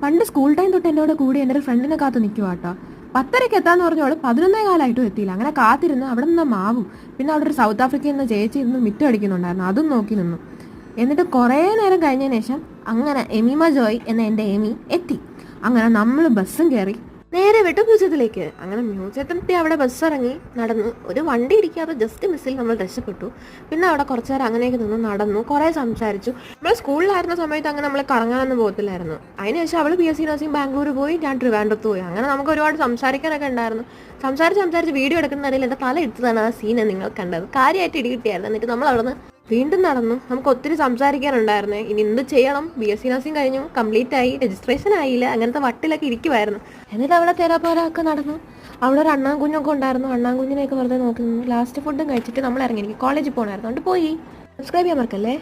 പണ്ട് school time തൊട്ട് എന്നോട് കൂടി എൻ്റെ ഒരു ഫ്രണ്ടിനെ കാത്ത് നിൽക്കുക കേട്ടോ. 10:30 എത്താന്ന് പറഞ്ഞോളൂ 11:15 എത്തിയില്ല. അങ്ങനെ കാത്തിരുന്ന് അവിടെ നിന്ന് മാവും പിന്നെ അവിടെ ഒരു സൗത്ത് ആഫ്രിക്കയിൽ നിന്ന് ചേച്ചി ഇരുന്ന് മിറ്റം അടിക്കുന്നുണ്ടായിരുന്നു, അതും നോക്കി നിന്നു. എന്നിട്ട് കുറേ നേരം കഴിഞ്ഞതിന് ശേഷം അങ്ങനെ എമീമ ജോയ് എന്ന എൻ്റെ എമി എത്തി. അങ്ങനെ നമ്മൾ ബസ്സും കയറി നേരെ വിട്ടു മ്യൂസിയത്തിലേക്ക്. അങ്ങനെ മ്യൂസിയത്തിലെത്തി അവിടെ ബസ് ഇറങ്ങി നടന്നു. ഒരു വണ്ടി ഇടിക്കാതെ ജസ്റ്റ് മിസ്സിൽ നമ്മൾ രക്ഷപ്പെട്ടു. പിന്നെ അവിടെ കുറച്ച് നേരം അങ്ങനെയൊക്കെ നിന്ന് നടന്നു, കുറേ സംസാരിച്ചു. നമ്മൾ സ്കൂളിലായിരുന്ന സമയത്ത് അങ്ങനെ നമ്മൾ കറങ്ങാനൊന്നും പോകത്തില്ലായിരുന്നു. അതിനുശേഷം അവൾ BSc നഴ്സിംഗ് ബാംഗ്ലൂർ പോയി, ഞാൻ ട്രിവാൻഡ്രത്ത് പോയി. അങ്ങനെ നമുക്ക് ഒരുപാട് സംസാരിക്കാനൊക്കെ ഉണ്ടായിരുന്നു. സംസാരിച്ച് വീഡിയോ എടുക്കുന്നതിൽ എൻ്റെ തല എടുത്തതാണ് ആ സീനെ നിങ്ങൾ കണ്ടത്. കാര്യമായിട്ട് ഇടികിട്ടിയായിരുന്നു. എന്നിട്ട് നമ്മൾ അവിടെ നിന്ന് വീണ്ടും നടന്നു. നമുക്ക് ഒത്തിരി സംസാരിക്കാനുണ്ടായിരുന്നേ. ഇനി എന്ത് ചെയ്യണം, BSc നഴ്സിംഗ് കഴിഞ്ഞു, കംപ്ലീറ്റ് ആയി, രജിസ്ട്രേഷൻ ആയില്ല, അങ്ങനത്തെ വട്ടിലൊക്കെ ഇരിക്കുമായിരുന്നു. എന്നിട്ട് അവിടെ തേരാപ്പാരൊക്കെ നടന്നു. അവിടെ ഒരു അണ്ണാൻകുഞ്ഞൊക്കെ ഉണ്ടായിരുന്നു. അണ്ണാൻകുഞ്ഞിനെയൊക്കെ വെറുതെ നോക്കി നിന്നു. ലാസ്റ്റ് ഫുഡും കഴിച്ചിട്ട് നമ്മൾ ഇറങ്ങി. കോളേജിൽ പോകണമായിരുന്നു, അതുകൊണ്ട് പോയി. സബ്സ്ക്രൈബ് ചെയ്യാൻ മറക്കല്ലേ.